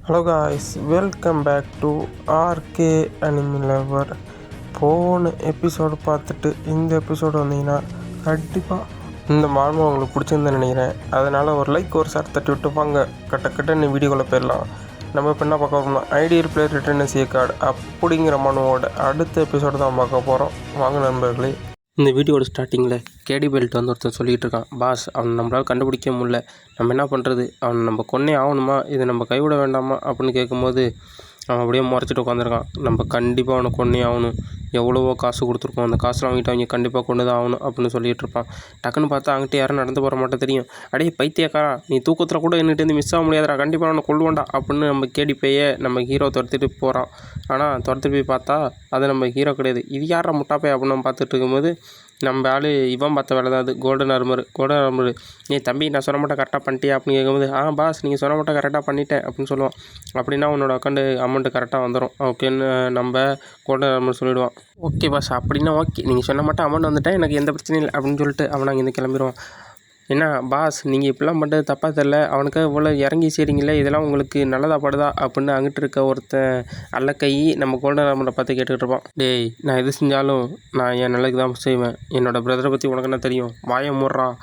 Hello guys, welcome back to RK animal lover. போன episode பார்த்துட்டு இந்த எபிசோடு வந்தீங்கன்னா கண்டிப்பாக இந்த மார்மம் உங்களுக்கு பிடிச்சிருந்துன்னு நினைக்கிறேன். அதனால் ஒரு லைக் ஒரு ஷேர் தட்டி விட்டு வாங்க கட்ட வீடியோக்குள்ளே போயிடலாம். நம்ம இப்போ என்ன பார்க்க போகிறோம்னா ideal player return C card அப்படிங்கிற மனுவோட அடுத்த எபிசோடு தான் பார்க்க போகிறோம். வாங்க நண்பர்களே. இந்த வீடியோட ஸ்டார்டிங்கில் கேடி பெல்ட் வந்து ஒருத்தன் சொல்லிகிட்டு இருக்கான், பாஸ் அவன் நம்மளால் கண்டுபிடிக்க முடியல, நம்ம என்ன பண்ணுறது, அவன் நம்ம கொன்னே ஆகணுமா, இதை நம்ம கைவிட வேண்டாமா அப்படின்னு கேட்கும்போது அவன் அப்படியே முறைச்சிட்டு உட்காந்துருக்கான். நம்ம கண்டிப்பாக அவனை கொன்னே ஆகணும், எவ்வளவோ காசு கொடுத்துருக்கோம், அந்த காசுலாம் வாங்கிட்டு அவங்க கண்டிப்பாக கொண்டு தான் ஆகணும் அப்படின்னு சொல்லிகிட்டு இருப்பான். டக்குன்னு பார்த்தா அங்கிட்ட யாரும் நடந்து போகிற மாட்டேன் தெரியும். அடே பைத்தியக்காரா, நீ தூக்கத்தில் கூட என்னிட்டேருந்து மிஸ் ஆக முடியாதா, கண்டிப்பாக அவனை கொள்ளுவாண்டா அப்படின்னு நம்ம கேடி பைய நம்ம ஹீரோ துரத்திட்டு போகிறான். ஆனால் துரத்து போய் பார்த்தா அது நம்ம ஹீரோ கிடையாது. இது யாரா முட்டாப்பை அப்படின்னு நம்ம பார்த்துட்டு இருக்கும்போது நம்ம ஆள் இவன் பார்த்த வேலை தான் அது, கோல்டன் ஆர்மர். ஏய் தம்பி, நான் சொன்ன மட்டும் கரெக்டாக பண்ணிட்டியா அப்படின்னு கேட்கும்போது, பாஸ் நீங்கள் சொன்ன மட்டும் கரெக்டாக பண்ணிட்டேன் அப்படின்னு சொல்லுவான். அப்படின்னா உன்னோட அக்கௌண்ட் அமௌண்ட்டு கரெக்டாக வந்துடும் ஓகேன்னு நம்ம கோல்டன் ஆர்மர் சொல்லிவிடுவான். ஓகே பாஸ், அப்படின்னா ஓகே, நீங்கள் சொன்ன மட்டும் அமௌண்ட் வந்துட்டேன், எனக்கு எந்த பிரச்சனையும் இல்லை அப்படின்னு சொல்லிட்டு அவன் அங்கேருந்து கிளம்பிடுவான். என்ன பாஸ் நீங்கள் இப்படிலாம் பண்ணுறது தப்பாக தெரில, அவனுக்கு இவ்வளோ இறங்கி செய்கிறீங்களே, இதெல்லாம் உங்களுக்கு நல்லதாக படுதா அப்படின்னு அங்கிட்டு இருக்க ஒருத்தன் அல்ல கை நம்ம கோல்டன் ஆர்மரை பார்த்து கேட்டுக்கிட்டு இருப்பான். டேய், நான் எது செஞ்சாலும் நான் என் நல்லதுக்கு தான் செய்வேன், என்னோடய பிரதரை பற்றி உனக்கு என்ன தெரியும், வாயை மூடுறான்.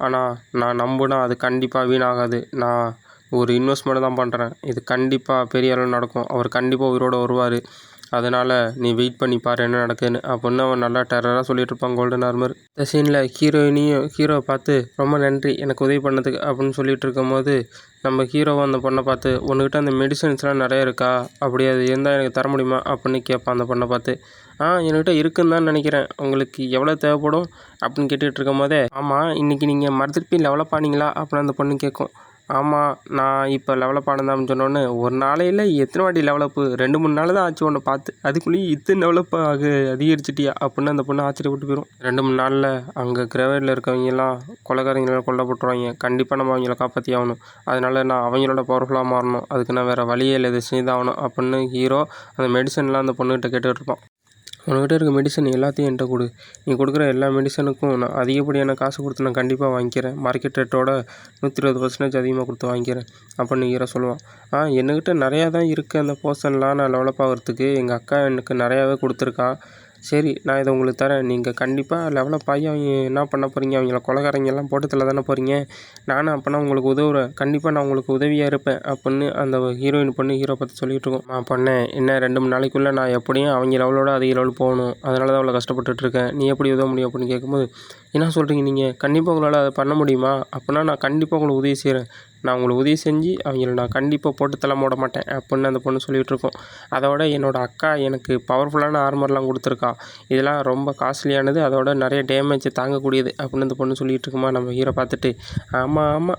ஆனால் நான் நம்புனா அது கண்டிப்பாக வீணாகாது, நான் ஒரு இன்வெஸ்ட்மெண்ட் தான் பண்ணுறேன், இது கண்டிப்பாக பெரிய அளவு நடக்கும், அவர் கண்டிப்பாக உயிரோடு வருவார், அதனால் நீ வெயிட் பண்ணி பாரு என்ன நடக்குதுன்னு அப்படின்னு அவன் நல்லா டெரராக சொல்லிட்டு இருப்பான் கோல்டன் ஆர்மர். இந்த சீனில் ஹீரோவை பார்த்து ரொம்ப நன்றி எனக்கு உதவி பண்ணதுக்கு அப்படின்னு சொல்லிட்டு இருக்கும்போது நம்ம ஹீரோவை அந்த பொண்ணை பார்த்து, உன்கிட்ட அந்த மெடிசன்ஸ்லாம் நிறைய இருக்கா, அப்படி அது இருந்தால் எனக்கு தர முடியுமா அப்படின்னு கேட்பான் அந்த பொண்ணை பார்த்து. என்கிட்ட இருக்குன்னு தான் நினைக்கிறேன், உங்களுக்கு எவ்வளோ தேவைப்படும் அப்படின்னு கேட்டுகிட்டு இருக்கும் போதே, ஆமாம் இன்றைக்கி நீங்கள் மறுதிருப்பி டெவலப் ஆனீங்களா அப்படின்னு அந்த பொண்ணு கேட்கும். ஆமாம் நான் இப்போ டெவலப் ஆனதான்னு சொன்னோன்னே, ஒரு நாளையில் எத்தனை வாட்டி டெவலப்பு, 2-3 நாள் தான் ஆச்சு உன்னை பார்த்து, அதுக்குள்ளேயும் இத்தனை டெவலப் அதிகரிச்சிட்டியா அப்படின்னு அந்த பொண்ணு ஆச்சரியப்பட்டு போயிடும். 2-3 நாளில் அங்கே கிரவேடில் இருக்கவங்கெல்லாம் கொலைக்காரங்களால் கொல்லப்பட்டுருவாங்க, கண்டிப்பாக நம்ம அவங்கள காப்பாற்றி ஆகணும், அதனால் நான் அவங்களோட பவர்ஃபுல்லாக மாறணும், அதுக்கு நான் வேறு வழியே இல்லை, இதை செய்தாகணும் அப்படின்னு ஹீரோ அந்த மெடிசன்லாம் அந்த பொண்ணுகிட்ட கேட்டுகிட்டு இருப்பான். உன்கிட்ட இருக்க மெடிசன் எல்லாத்தையும் என்கிட்ட கொடு, நீ கொடுக்குற எல்லா மெடிசனுக்கும் நான் அதிகப்படியான காசு கொடுத்து நான் கண்டிப்பாக வாங்கிக்கிறேன், மார்க்கெட் ரேட்டோட 120% அதிகமாக கொடுத்து வாங்கிக்கிறேன் அப்படின்னு ஹீரோ சொல்லுவான். என்கிட்ட நிறையா தான் இருக்குது அந்த போர்ஷன்லாம் நான் டெவலப் ஆகிறதுக்கு, எங்கள் அக்கா எனக்கு நிறையாவே கொடுத்துருக்கா, சரி நான் இதை உங்களுக்கு தரேன், நீங்கள் கண்டிப்பாக டெவலப் ஆகி அவங்க என்ன பண்ண போகிறீங்க, அவங்கள கொலைகாரங்கெல்லாம் போட்டு தள்ள தானே போகிறீங்க, நானும் அப்போனா உங்களுக்கு உதவுறேன், கண்டிப்பாக நான் உங்களுக்கு உதவியாக இருப்பேன் அப்படின்னு அந்த ஹீரோயின் பொண்ணு ஹீரோ பார்த்து சொல்லிகிட்டு இருக்கோம். நான் பண்ணேன் என்ன 2-3 நாளைக்குள்ளே நான் எப்படியும் அவங்க லெவலோட அதிக லெவல் போகணும், அதனால தான் அவ்வளோ கஷ்டப்பட்டுட்ருக்கேன், நீ எப்படி உதவ முடியும் அப்படின்னு கேட்கும்போது, என்ன சொல்கிறீங்க நீங்கள், கண்டிப்பாக உங்களால் அதை பண்ண முடியுமா, அப்படின்னா நான் கண்டிப்பாக உங்களுக்கு உதவி செய்கிறேன், நான் உங்களுக்கு உதவி செஞ்சு அவங்கள நான் கண்டிப்பாக போட்டு தள்ள போட மாட்டேன் அப்படின்னு அந்த பொண்ணு சொல்லிகிட்டு இருக்கோம். அதோட என்னோடய அக்கா எனக்கு பவர்ஃபுல்லான ஆர்மர்லாம் கொடுத்துருக்கா, இதெல்லாம் ரொம்ப காஸ்ட்லியானது, அதோட நிறைய டேமேஜ் தாங்கக்கூடியது அப்படின்னு அந்த பொண்ணு சொல்லிகிட்டு இருக்குமா நம்ம ஹீரோ பார்த்துட்டு, ஆமாம்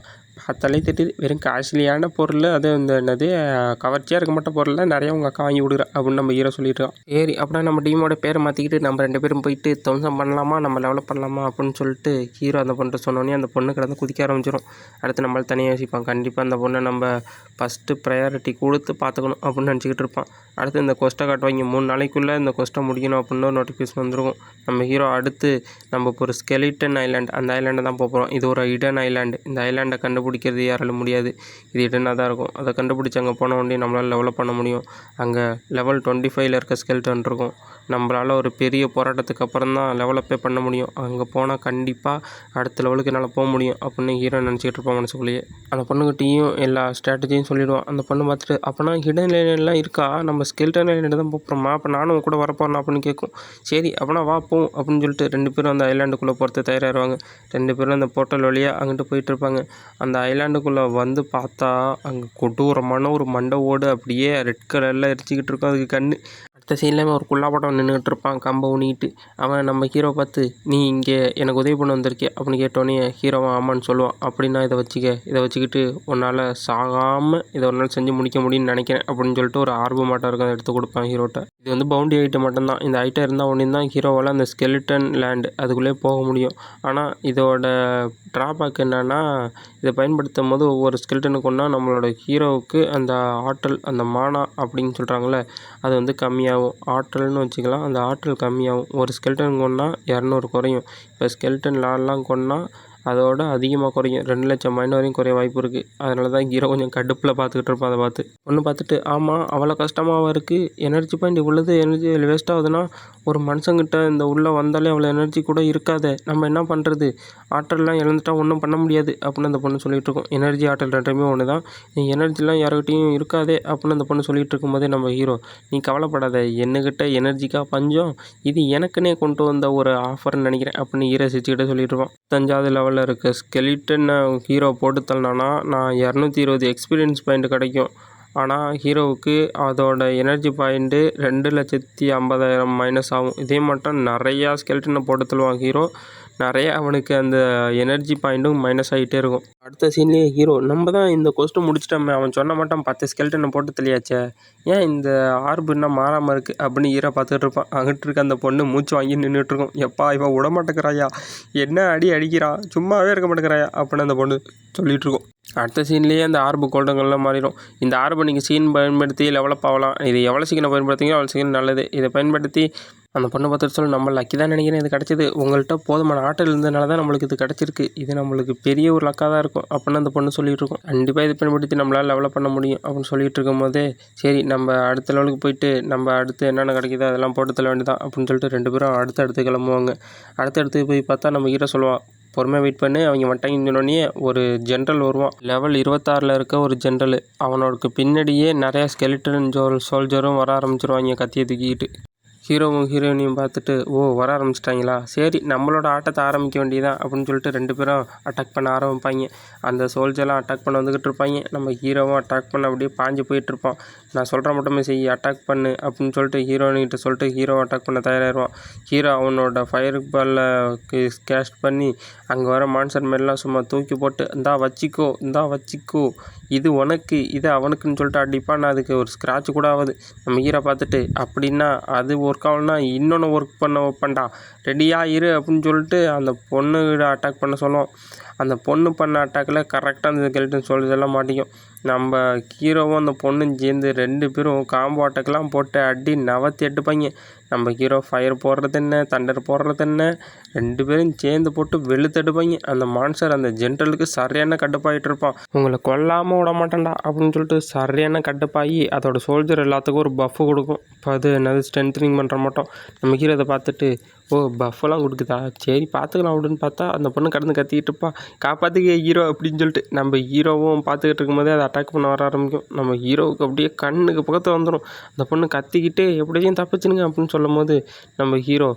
பார்த்தாலே தெரியுது, வெறும் காஸ்ட்லியான பொருள், அது இந்த என்னது கவர்ச்சியாக இருக்க மாட்ட பொருள் நிறையா உங்கள் அக்கா வாங்கி கொடுக்குறா அப்படின்னு நம்ம ஹீரோ சொல்லிட்டு இருக்கோம். சரி அப்படின்னா நம்ம டீமோட பேரை மாற்றிக்கிட்டு நம்ம 2 பேரும் போயிட்டு தம்சம் பண்ணலாமா, நம்ம டெவலப் பண்ணலாமா அப்படின்னு சொல்லிட்டு ஹீரோ அந்த பொண்ணு சொன்னோன்னே அந்த பொண்ணு கிடந்து குதிக்க ஆரம்பிச்சிடும். அடுத்து நம்மளால் தனியாக யோசிப்பான், கண்டிப்பாக அந்த பொண்ணை நம்ம ஃபஸ்ட்டு ப்ரையாரிட்டி கொடுத்து பார்த்துக்கணும் அப்படின்னு நினச்சிக்கிட்டு இருப்பான். அடுத்து இந்த கொஸ்ட்டை காட்டுவாங்க, 3 நாளைக்குள்ளே இந்த கொஸ்ட்டை முடிக்கணும் அப்படின்னு ஒரு நோட்டிஃபிகேஷன் வந்துருக்கும். நம்ம ஹீரோ அடுத்து நம்ம இப்போ ஒரு ஸ்கெலிட்டன் ஐலாண்ட், அந்த ஐலாண்டை தான் போகிறோம், இது ஒரு இடன் ஐலாண்டு, இந்த ஐலாண்டை கண்டுபிடிக்கிறது யாராலும் முடியாது, இது இடனாக தான் இருக்கும், அதை கண்டுபிடிச்சி அங்கே போன உடனே நம்மளால் டெவலப் பண்ண முடியும், அங்கே லெவல் 25 இருக்க ஸ்கெல்டன் இருக்கும், நம்மளால் ஒரு பெரிய போராட்டத்துக்கு அப்புறம் தான் லெவலப்பே பண்ண முடியும், அங்கே போனால் கண்டிப்பாக அடுத்த லெவலுக்கு என்னால் போக முடியும் அப்படின்னு ஹீரோ நினச்சிக்கிட்டு இருப்பான் மனசுக்குள்ளேயே. அந்த பொண்ணுக்கிட்டையும் எல்லா ஸ்ட்ராட்டஜியும் சொல்லிவிடுவான். அந்த பொண்ணு பார்த்துட்டு, அப்போனா ஹிடன் ஐலாண்ட்லாம் இருக்கா, நம்ம ஸ்கெல்டன் ஐலாண்டு தான் போகிறோமா, அப்போ நானும் கூட வரப்போறேன் அப்படின்னு கேட்கும். சரி அப்போனா வா போவோம் அப்படின்னு சொல்லிட்டு 2 பேரும் அந்த ஐலாண்டுக்குள்ளே போகிறது தயாராகிடுவாங்க. 2 பேரும் அந்த போர்ட்டல் வழியாக அங்கிட்டு போயிட்டுருப்பாங்க. அந்த ஐலாண்டுக்குள்ளே வந்து பார்த்தா அங்கே கொடூரமான ஒரு மண்டை ஓடு அப்படியே ரெட் கலரில் எரிச்சிக்கிட்டு இருக்கும் அதுக்கு கண்ணு. அடுத்த சைட்லேயுமே ஒரு குள்ளாப்பட்டம் நின்றுட்டு இருப்பான் கம்பை ஊனிக்கிட்டு. அவன் நம்ம ஹீரோ பார்த்து, நீ இங்கே எனக்கு உதவி பண்ண வந்திருக்கே அப்படின்னு கேட்டோன்னே ஹீரோவன் ஆமான்னு சொல்லுவான். அப்படின்னா இதை வச்சுக்கிட்டு உன்னால் சாகாமல் இதை ஒரு நாள் செஞ்சு முடிக்க முடியும்னு நினைக்கிறேன் அப்படின்னு சொல்லிட்டு ஒரு ஆர்வமாட்டம் இருக்கும், அதை எடுத்து கொடுப்பான் ஹீரோட்ட. இது வந்து பவுண்டி ஐட்டம் மட்டும்தான், இந்த ஐட்டம் இருந்தால் ஒன்று தான் ஹீரோவால் அந்த ஸ்கெலிட்டன் லேண்டு அதுக்குள்ளே போக முடியும். ஆனால் இதோட ட்ராபேக் என்னென்னா, இதை பயன்படுத்தும் போது ஒவ்வொரு ஸ்கெலிட்டனுக்கு ஒன்றா நம்மளோட ஹீரோவுக்கு அந்த ஆற்றல், அந்த மானா அப்படின்னு சொல்கிறாங்களே, அது வந்து கம்மியாகும், ஆற்றல்னு வச்சுக்கலாம், அந்த ஆற்றல் கம்மியாகும், ஒரு ஸ்கெலிட்டன் கொன்னா 200 குறையும். இப்போ ஸ்கெலிட்டன் லாலாம் கொன்னா அதோட அதிகமாக குறையும், 2,00,000 மைண்ட் வரையும் குறைய வாய்ப்பு இருக்குது. அதனால தான் ஹீரோ கொஞ்சம் கடுப்பில் பார்த்துக்கிட்டு இருப்பான். அதை பார்த்து ஒன்று பார்த்துட்டு, ஆமாம் அவ்வளோ கஷ்டமாக இருக்குது, எனர்ஜி பாயிண்ட் இவ்வளோது எனர்ஜி வேஸ்ட் ஆகுதுன்னா ஒரு மனுஷங்கிட்ட இந்த உள்ளே வந்தாலே அவ்வளோ எனர்ஜி கூட இருக்காதே, நம்ம என்ன பண்ணுறது, ஆற்றல்லாம் இழந்துட்டா ஒன்றும் பண்ண முடியாது அப்படின்னு அந்த பொண்ணு சொல்லிகிட்டு இருக்கோம். எனர்ஜி ஆற்றல் ரெண்டுமே ஒன்று தான், நீ எனர்ஜிலாம் யாருக்கிட்டையும் இருக்காதே அப்படின்னு அந்த பொண்ணு சொல்லிகிட்டு இருக்கும்போதே நம்ம ஹீரோ, நீ கவலைப்படாத, என்னக்கிட்ட எனர்ஜிக்காக பஞ்சம், இது எனக்குன்னே கொண்டு வந்த ஒரு ஆஃபர்னு நினைக்கிறேன் அப்படின்னு ஹீரோ சிரிச்சுக்கிட்டே சொல்லிட்டு இருப்பான். 5வது லெவலில் இருக்க ஸ்கெலிட்டனை ஹீரோ போட்டு தள்ளனா நான் 220 எக்ஸ்பீரியன்ஸ் பாயிண்ட் கிடைக்கும். ஆனால் ஹீரோவுக்கு அதோட எனர்ஜி பாயிண்ட்டு 2,50,000 மைனஸ் ஆகும். இதே மட்டும் நிறையா ஸ்கெலிட்டனை போட்டு தள்ளுவான் ஹீரோ, நிறைய அவனுக்கு அந்த எனர்ஜி பாயிண்ட்டும் மைனஸ் ஆகிட்டே இருக்கும். அடுத்த சீன்லேயே ஹீரோ, நம்ம தான் இந்த கொஸ்ட்டு முடிச்சிட்டோமே, அவன் சொன்ன மட்டும் 10 ஸ்கெலிட்டனை போட்டு தெளியாச்சே, ஏன் இந்த ஆர்பு இன்னும் மாறாமல் இருக்குது அப்படின்னு ஹீரோ பார்த்துட்டு இருப்பான். அங்கிட்டு இருக்க அந்த பொண்ணு மூச்சு வாங்கி நின்றுட்டுருக்கும். எப்பா இவன் விட மாட்டேங்கிறாயா, என்ன அடிக்கிறான், சும்மாவே இருக்க மாட்டேங்கிறாயா அப்படின்னு அந்த பொண்ணு சொல்லிகிட்டு இருக்கும். அடுத்த சீன்லேயே அந்த ஆர்பு கோல்டங்கள்லாம் மாறிடும். இந்த ஆர்பை நீங்கள் சீன் பயன்படுத்தி லெவலப் ஆகலாம், இது எவ்வளோ சீக்கிரம் பயன்படுத்திங்களோ அவ்வளோ சீக்கிரம் நல்லது. இதை பயன்படுத்தி அந்த பொண்ணை பார்த்துட்டு சொல்லி, நம்ம லக்கி தான் நினைக்கிறேன் இது கிடச்சிது, உங்கள்கிட்ட போதுமான ஆற்றல் இருந்ததுனால தான் நம்மளுக்கு இது கிடச்சிருக்கு, இது நம்மளுக்கு பெரிய ஒரு லக்காக தான் இருக்கும் அப்படின்னு அந்த பொண்ணு சொல்லிகிட்டு இருக்கும். கண்டிப்பாக இதை பயன்படுத்தி நம்மளால் லெவலப் பண்ண முடியும் அப்படின்னு சொல்லிட்டு இருக்கும் போதே, சரி நம்ம அடுத்த லெவலுக்கு போயிட்டு நம்ம அடுத்து என்னென்ன கிடைக்குதோ அதெல்லாம் போட்டு தள்ள வேண்டியதான் அப்படின்னு சொல்லிட்டு 2 பேரும் அடுத்து கிளம்புவாங்க. அடுத்து போய் பார்த்தா நம்ம ஹீரோ சொல்லுவான், பொறுமையாக வெயிட் பண்ணு, அவங்க வந்துட்டாங்கன்னொடனே ஒரு ஜென்ரல் வருவான். லெவல் 26 இருக்க ஒரு ஜென்ரல், அவனோட பின்னாடியே நிறையா ஸ்கெலிட்டன் சோல்ஜரும் வர ஆரம்பிச்சிருவாங்க கத்தியை தூக்கிக்கிட்டு. ஹீரோவும் ஹீரோயினையும் பார்த்துட்டு, ஓ வர ஆரம்பிச்சிட்டாங்களா, சரி நம்மளோட ஆட்டத்தை ஆரம்பிக்க வேண்டியதான் அப்படின்னு சொல்லிட்டு 2 பேரும் அட்டாக் பண்ண ஆரம்பிப்பாங்க. அந்த சோல்ஜர்லாம் அட்டாக் பண்ண வந்துக்கிட்டு இருப்பாங்க. நம்ம ஹீரோவும் அட்டாக் பண்ண அப்படியே பாஞ்சு போயிட்டுருப்பான். நான் சொல்கிற மட்டுமே செய், அட்டாக் பண்ணு அப்படின்னு சொல்லிட்டு ஹீரோயின்கிட்ட சொல்லிட்டு ஹீரோ அட்டாக் பண்ண தயாராகிடுவான். ஹீரோ அவனோட ஃபயர் பாலில் கேஸ்ட் பண்ணி அங்கே வர மான்சர் மேலாம் சும்மா தூக்கி போட்டு, இந்தா வச்சிக்கோ, இது உனக்கு இது அவனுக்குன்னு சொல்லிட்டு அடிப்பான். நான் அதுக்கு ஒரு ஸ்க்ராட்ச் கூட ஆகுது. நம்ம ஹீரோ பார்த்துட்டு, அப்படின்னா அது ஒர்க் ஆகலன்னா இன்னொன்று ஒர்க் பண்ண வைப்பேன்டா, ரெடியாக இரு அப்படின்னு சொல்லிட்டு அந்த பொண்ணு அட்டாக் பண்ண சொல்லுவோம். அந்த பொண்ணு பண்ண அட்டாக்கில் கரெக்டாக அந்த ஸ்கெலிட்டன் சோல்ஜர்லாம் மாட்டிக்கும். நம்ம ஹீரோவும் அந்த பொண்ணும் சேர்ந்து 2 பேரும் காம்போ அட்டாக்லாம் போட்டு அடி நவத்தி எடுப்பாங்க. நம்ம ஹீரோ ஃபயர் போடுறது என்ன, தண்டர் போடுறது என்ன, 2 பேரும் சேர்ந்து போட்டு வெளுத்தெடுப்பாங்க. அந்த மான்சர் அந்த ஜென்ரலுக்கு சரியான கடுப்பாகிட்டு இருப்பான். உங்களை கொல்லாமல் விட மாட்டேன்டா அப்படின்னு சொல்லிட்டு சரியான கடுப்பாகி அதோட சோல்ஜர் எல்லாத்துக்கும் ஒரு பஃப் கொடுக்கும். இப்போ அது என்னது ஸ்ட்ரென்த்னிங் பண்ணுற மாட்டோம். நம்ம ஹீரோ அதை பார்த்துட்டு, ஓ பஃபெல்லாம் கொடுக்குதா, சரி பார்த்துக்கலாம் அப்படின்னு பார்த்தா அந்த பொண்ணு கடந்து கத்திக்கிட்டு இருப்பா, காப்பாற்றுக்க ஹீரோ அப்படின்னு சொல்லிட்டு. நம்ம ஹீரோவும் பார்த்துக்கிட்டு இருக்கும்போதே அதை அட்டாக் பண்ண வர ஆரம்பிக்கும். நம்ம ஹீரோவுக்கு அப்படியே கண்ணுக்கு பக்கத்தில் வந்துடும். அந்த பொண்ணு கத்திக்கிட்டு எப்படியும் தப்பிச்சுனுங்க அப்படின்னு சொல்லும் போது நம்ம ஹீரோ,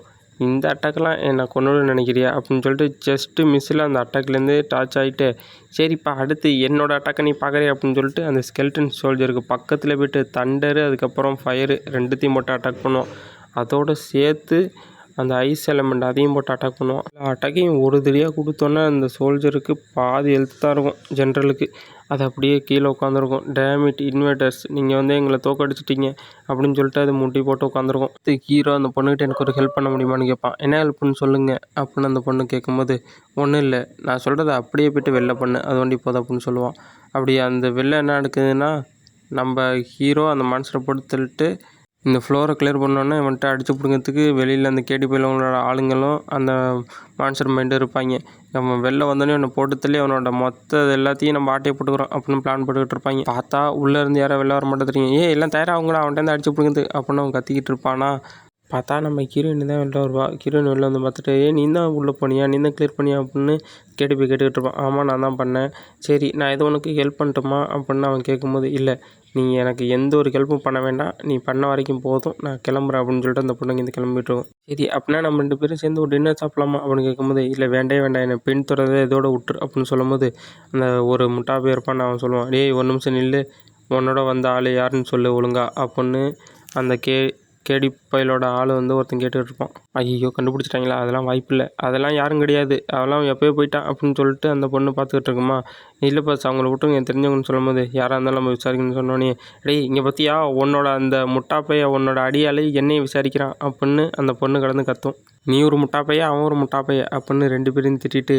இந்த அட்டாக்கெலாம் என்னை கொண்டுன்னு நினைக்கிறியா அப்படின்னு சொல்லிட்டு ஜஸ்ட்டு மிஸ்ஸில் அந்த அட்டாக்லேருந்து டாச் ஆகிட்டு, சரிப்பா அடுத்து என்னோடய அட்டாக்கை நீ பார்க்குறியா அப்படின்னு சொல்லிட்டு அந்த ஸ்கெலிட்டன் சோல்ஜருக்கு பக்கத்தில் போய்ட்டு தண்டரு அதுக்கப்புறம் ஃபயரு 2த்தையும் போட்டு அட்டாக் பண்ணுவோம். அதோடு சேர்த்து அந்த ஐஸ் எலமெண்ட் அதையும் போட்டு அட்டாக் பண்ணுவோம். அட்டாக்கையும் ஒரு தடியாக கொடுத்தோன்னே அந்த சோல்ஜருக்கு பாதி ஹெல்த் தான் இருக்கும் ஜென்ரலுக்கு. அது அப்படியே கீழே உட்காந்துருக்கும். டேமிட் இன்வெர்டர்ஸ், நீங்கள் எங்களை தோக்கடிச்சிட்டிங்க அப்படின்னு சொல்லிட்டு அது முட்டி போட்டு உட்காந்துருக்கும். ஹீரோ அந்த பொண்ணுக்கிட்ட எனக்கு ஒரு ஹெல்ப் பண்ண முடியுமான்னு கேட்பான். என்ன ஹெல்ப்னு சொல்லுங்கள் அப்படின்னு அந்த பொண்ணு கேட்கும்போது, ஒன்றும் இல்லை, நான் சொல்கிறத அப்படியே போய்ட்டு வெளில பண்ணு, அது வண்டி போதும் அப்படின்னு சொல்லுவான். அப்படி அந்த வெளில என்ன நடக்குதுன்னா, நம்ம ஹீரோ அந்த மான்ஸ்டரை போட்டு தள்ளிட்டு இந்த ஃப்ளோரை கிளியர் பண்ணோன்னே வந்துட்டு அடிச்சு பிடுங்கிறதுக்கு வெளியில் அந்த கேடி போயிலவங்களோட ஆளுங்களும் அந்த மான்ஸ்டர் மைண்டும் இருப்பாங்க. நம்ம வெளில வந்தோடனே அவனை போட்டு தள்ளி அவனோட மொத்த எல்லாத்தையும் நம்ம ஆட்டையை போட்டுக்கிறோம் அப்படின்னு பிளான் போட்டுக்கிட்டு இருப்பாங்க. பார்த்தா உள்ளேருந்து யாரும் வெளில வர மாட்டேன் தெரியும். எல்லாம் தயாராகவங்களா அவன்கிட்ட அடிச்சு பிடுங்கிறது அப்படின்னு அவன் கத்திக்கிட்டு இருப்பானா. பார்த்தா நம்ம ஹீரோயின் தான் வெளில வருவா. ஹீரோயின் வெளில வந்து பார்த்துட்டு, நீ தான் உள்ளே போனியா, நீ தான் கிளியர் பண்ணியா அப்படின்னு கேட்டுக்கிட்டு இருப்பான். ஆமாம் நான் தான் பண்ணேன், சரி நான் எது உனக்கு ஹெல்ப் பண்ணட்டுமா அப்படின்னு அவன் கேட்கும்போது, இல்லை நீ எனக்கு எந்த ஒரு ஹெல்ப்பும் பண்ண வேண்டாம், நீ பண்ண வரைக்கும் போதும், நான் கிளம்புறேன் அப்படின்னு சொல்லிட்டு அந்த பொண்ணுங்க இந்த கிளம்பிட்டுருவோம். சரி அப்படின்னா நம்ம 2 பேரும் சேர்ந்து ஒரு டின்னர் சாப்பிடலாமா அப்படின்னு கேட்கும்போது, இல்லை வேண்டாம் என்னை பின் தொடர்றதை இதோட விட்டுரு அப்படின்னு சொல்லும்போது, அந்த ஒரு முட்டாப்பே இருப்பான்னு அவன் சொல்லுவான். டேய் ஒரு நிமிஷம் நில்லு, உன்னோட வந்த ஆள் யாருன்னு சொல்லு ஒழுங்கா அப்படின்னு அந்த கேடி பயலோட ஆள் ஒருத்தன் கேட்டுக்கிட்டு இருப்பான். ஐயோ கண்டுபிடிச்சிட்டாங்களா, அதெல்லாம் வாய்ப்பு இல்லை, அதெல்லாம் யாரும் கிடையாது, அதெல்லாம் எப்போயோ போயிட்டான் அப்படின்னு சொல்லிட்டு அந்த பொண்ணு பார்த்துக்கிட்டு இருக்குமா. இல்லை பாஸ் அவங்கள விட்டுருங்க என் தெரிஞ்சவங்கன்னு சொல்லும்போது, யாராக இருந்தாலும் நம்ம விசாரிக்கணும்னு சொன்னோன்னே, டேய் இங்கே பார்த்தியா உன்னோட அந்த முட்டாப்பையை உன்னோட அடியாலே என்னையை விசாரிக்கிறான் அப்படின்னு அந்த பொண்ணு கடந்து கத்தும். நீ ஒரு முட்டாப்பையா அவன் ஒரு முட்டாப்பையா அப்படின்னு 2 பேரையும் திட்டிட்டு,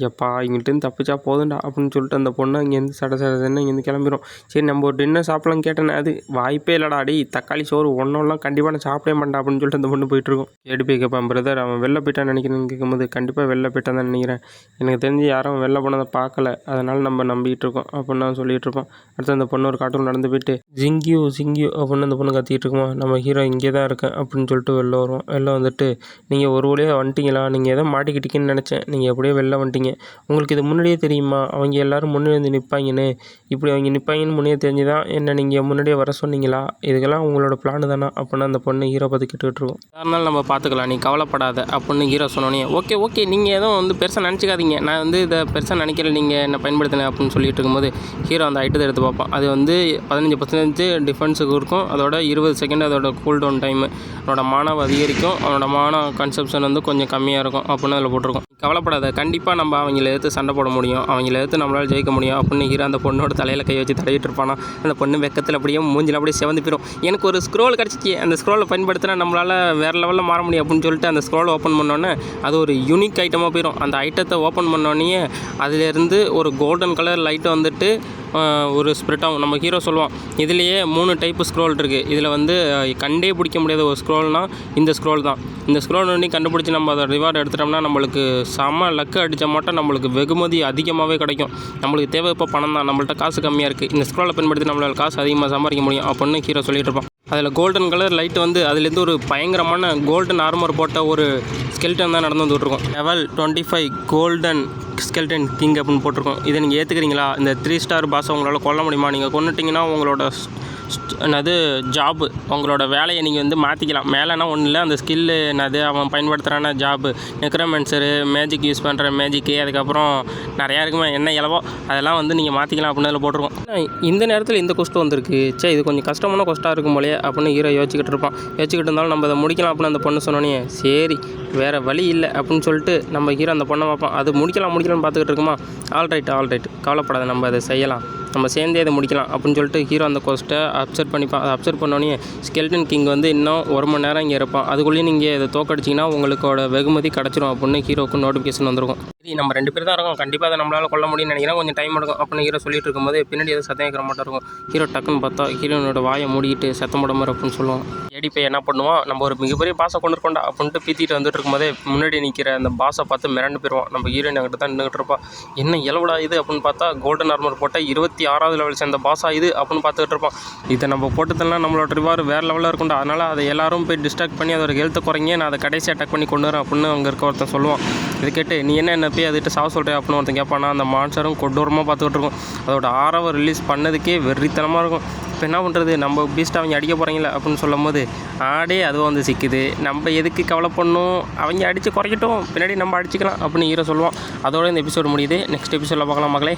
எப்பா இங்கிட்டேருந்து தப்பிச்சா போதுண்டா அப்படின்னு சொல்லிட்டு அந்த பொண்ணு அங்கேருந்து சடன்னு இங்கேருந்து கிளம்பிடும். சரி நம்ம ஒரு டின்னர் சாப்பிடலான்னு கேட்டேனே, அது வாய்ப்பே இல்லைடா, அடி தக்காளி சோறு ஒன்றெல்லாம் கண்டிப்பாக நான் சாப்பிடவே தொலைய மாட்டான் அப்படின்னு சொல்லிட்டு அந்த பொண்ணு போயிட்டுருக்கும். எப்படி போய் கேட்பான், பிரதர் அவன் வெளில போயிட்டான்னு நினைக்கிறேன்னு கேட்கும்போது, கண்டிப்பாக வெளில போயிட்டான் தான் நினைக்கிறேன், எனக்கு தெரிஞ்சு யாரும் வெளில போனதை பார்க்கல, அதனால் நம்ம நம்பிக்கிட்டு இருக்கோம் அப்படின்னு நான் சொல்லிகிட்டு இருப்போம். அடுத்து அந்த பொண்ணு ஒரு காட்டுக்குள்ள நடந்து போயிட்டு ஜிங்கியூ ஜிங்கியூ அப்படின்னு அந்த பொண்ணு கத்திக்கிட்டு இருக்குமா. நம்ம ஹீரோ இங்கே தான் இருக்கேன் அப்படின்னு சொல்லிட்டு வெளில வருவோம். வெளில வந்துட்டு, நீங்கள் ஒரு வழியாக வந்துட்டீங்களா, நீங்கள் எதோ மாட்டிக்கிட்டீங்கன்னு நினச்சேன், நீங்கள் எப்படியோ வெளில வந்துட்டீங்க, உங்களுக்கு இது முன்னாடியே தெரியுமா அவங்க எல்லோரும் முன்னாடி வந்து நிற்பாங்கன்னு, இப்படி அவங்க நிற்பாங்கன்னு முன்னே தெரிஞ்சு தான் என்ன நீங்கள் முன்னாடியே வர சொன்னீங்களா, இதுக்கெல்லாம் உங்களோட பிளான் தானே அப்படின்னு அந்த பொண்ணு ஹீரோ பார்த்து கேட்டுக்கிட்டு இருக்கும். அதனால நம்ம பார்த்துக்கலாம், நீ கவலைப்படாத அப்படின்னு ஹீரோ சொன்னோன்னே, ஓகே ஓகே நீங்கள் எதுவும் வந்து பெருசாக நினச்சிக்காதீங்க, நான் வந்து இதை பெருசாக நினைக்கல, நீங்கள் என்ன பயன்படுத்தினேன் அப்படின்னு சொல்லிட்டு இருக்கும்போது ஹீரோ அந்த ஐட்டத்தை எடுத்து பார்ப்பான். அது வந்து 15% டிஃபென்ஸுக்கு இருக்கும், அதோட 20 செகண்ட் அதோட கூல் டவுன் டைமு, அவனோட மானம் அதிகரிக்கும், அவனோட மான கன்சப்ஷன் வந்து கொஞ்சம் கம்மியாக இருக்கும் அப்படின்னு அதில் போட்டிருக்கும். கவலைப்படாத, கண்டிப்பாக நம்ம அவங்கள எடுத்து சண்டை போட முடியும், அவங்கள எடுத்து நம்மளால் ஜெயிக்க முடியும் அப்படின்னு ஹீரோ அந்த பொண்ணோட தலையில் கை வச்சு தடவிட்டு இருப்பானா. அந்த பொண்ணு வெக்கத்தில் அப்படியே மூஞ்சில் அப்படியே செவந்து போயிடும். எனக்கு ஒரு ஸ்க்ரோல் கிடச்சிச்சு, அந்த ஸ்க்ரோலை பயன்படுத்தினா நம்மளால் வேறு லெவலில் மாற முடியும் அப்படின்னு சொல்லிட்டு அந்த ஸ்க்ரோலை ஓப்பன் பண்ணோன்னே அது ஒரு யூனிக் ஐட்டமாக போயிடும். அந்த ஐட்டத்தை ஓப்பன் பண்ணோன்னே அதிலேருந்து ஒரு கோல்டன் கலர் லைட்டை வந்துட்டு ஒரு ஸ்ப்ரெட் ஆகும். நம்ம ஹீரோ சொல்லுவான், இதுலேயே 3 டைப்பு ஸ்க்ரோல் இருக்குது, இதில் வந்து கண்டே பிடிக்க முடியாத ஒரு ஸ்க்ரோல்னால் இந்த ஸ்க்ரோல் தான். இந்த ஸ்க்ரோல் பண்ணி கண்டுபிடிச்சி நம்ம அதை ரிவார்டு எடுத்துட்டோம்னா நம்மளுக்கு செம்ம லக்கு அடித்த மாட்டோம், நம்மளுக்கு வெகுமதி அதிகமாகவே கிடைக்கும். நம்மளுக்கு தேவை இப்போ பணம் தான், நம்மள்ட்ட காசு கம்மியாக இருக்குது, இந்த ஸ்க்ரோலை பயன்படுத்தி நம்மளால் காசு அதிகமாக சம்பாதிக்க முடியும் அப்படின்னு ஹீரோ சொல்லிட்டு இருப்பான். அதில் கோல்டன் கலர் லைட் வந்து அதுலேருந்து ஒரு பயங்கரமான கோல்டன் ஆர்மர் போட்ட ஒரு ஸ்கெல்டன் தான் நடந்து வந்துட்டுருக்கோம். லெவல் 25 கோல்டன் ஸ்கெல்டன் கிங் அப்படின்னு போட்டிருக்கோம். இதை நீங்கள் ஏற்றுக்கிறீங்களா, இந்த 3 ஸ்டார் பாஸை உங்களால் கொல்ல முடியுமா, நீங்கள் கொண்டுட்டிங்கன்னா உங்களோட என்னது ஜாபு, உங்களோட வேலையை நீங்கள் வந்து மாற்றிக்கலாம், மேலேனா ஒன்றும் இல்லை, அந்த ஸ்கில்லு என்னது அவன் பயன்படுத்துகிறான ஜாபு, நெக்ரோமென்சரு, மேஜிக் யூஸ் பண்ணுற மேஜிக்கு, அதுக்கப்புறம் நிறையா இருக்குமே என்ன இலவோ அதெல்லாம் வந்து நீங்கள் மாற்றிக்கலாம் அப்படின்னு அதில் போட்டிருக்கோம். இந்த நேரத்தில் இந்த கொஸ்ட் வந்திருக்கு, சே இது கொஞ்சம் கஷ்டமான கொஸ்ட்டாக இருக்கும் போலே அப்படின்னு ஹீரோ யோசிச்சுக்கிட்டு இருப்பான். யோசிச்சுக்கிட்டு இருந்தாலும் நம்ம அதை முடிக்கலாம் அப்படின்னு அந்த பொண்ணு சொன்னோன்னே, சரி வேறு வழி இல்லை அப்படின்னு சொல்லிட்டு நம்ம ஹீரோ அந்த பொண்ணை பார்ப்பான். அது முடிக்கலாம்னு பார்த்துக்கிட்டு இருக்குமா. ஆல்ரைட் கவலைப்படாத, நம்ம அதை செய்யலாம், நம்ம சேர்ந்தே அதை முடிக்கலாம் அப்படின்னு சொல்லிட்டு ஹீரோ அந்த கொஸ்ட்டை அப்சர்வ் பண்ணிப்பான். அதை அப்சர்வ் பண்ணோன்னே ஸ்கெல்டன் கிங் வந்து இன்னும் 1 மணி நேரம் இங்கே இருப்பான், அதுக்குள்ளேயே நீங்கள் இதை தோக்கடிச்சிங்கன்னா உங்களுக்கோட வெகுமதி கிடச்சிரும் அப்படின்னு ஹீரோக்கு நோட்டிஃபிகேஷன் வந்திருக்கும். சரி நம்ம 2 பேர் தான் இருக்கோம், கண்டிப்பாக அதை நம்மளால் கொள்ள முடியும்னு நினைக்கிறேன், கொஞ்சம் டைம் எடுக்கும் அப்படின்னு ஹீரோ சொல்லிட்டு இருக்கும்போது பின்னாடி எதுவும் சத்தம் கேட்குற மாட்டோம் இருக்கும். ஹீரோ டக்குன்னு பார்த்தா ஹீரோனோட வாயை மூடிக்கிட்டு சத்தம் போட மாதிரி அப்படின்னு சொல்லுவான். ஏடி போய் என்ன பண்ணுவான், நம்ம ஒரு மிகப்பெரிய பாஸை கொண்டு இருக்கோண்டா அப்படின்ட்டு பீத்திட்டு வந்துட்டு இருக்கும்போதே முன்னாடி நிற்கிற அந்த பாஸை பார்த்து மிரண்டு போயிடுவான். நம்ம ஹீரோயின் அங்கிட்ட தான் நின்றுட்டு இருப்பான். என்ன இலவடா இது அப்படின்னு பார்த்தா கோல்டன் ஆர்மர் போட்ட 26வது லெவல் சேர்ந்த பாஸா இது அப்படின்னு பார்த்துக்கிட்டு இருப்பான். இதை நம்ம போட்டதெல்லாம் நம்மளோட ரிவார்டு வேறு லெவலில் இருக்கும்டா, அதனால் அதை எல்லாரும் போய் டிஸ்ட்ராக்ட் பண்ணி அதோட ஹெல்த்தை குறைங்க, நான் அதை கடைசி அட்டாக் பண்ணி கொண்டு வரேன் அப்படின்னு அங்கே இருக்க ஒருத்தன் சொல்லுவான். இதை கேட்டு நீ என்ன போய் அதுகிட்ட சாவ சொல்கிறேன் அப்படின்னு ஒருத்தன் கேட்பானா. அந்த மான்ஸ்டரும் கொடூரமாக பார்த்துக்கிட்டு இருக்கும். அதோட 6வது ரிலீஸ் பண்ணதுக்கே வெறித்தனமாக இருக்கும். இப்போ என்ன பண்ணுறது, நம்ம பீஸ்ட் அவங்க அடிக்க போகிறாங்களே அப்படின்னு சொல்லும் போது ஆடே அதுவும் வந்து சிக்குது, நம்ம எதுக்கு கவலை பண்ணணும், அவங்க அடித்து குறைக்கட்டும், பின்னாடி நம்ம அடிச்சிக்கலாம் அப்படின்னு ஹீரோ சொல்லுவான். அதோட இந்த எபிசோடு முடியுது. நெக்ஸ்ட் எபிசோடில் பார்க்கலாம் மக்களே.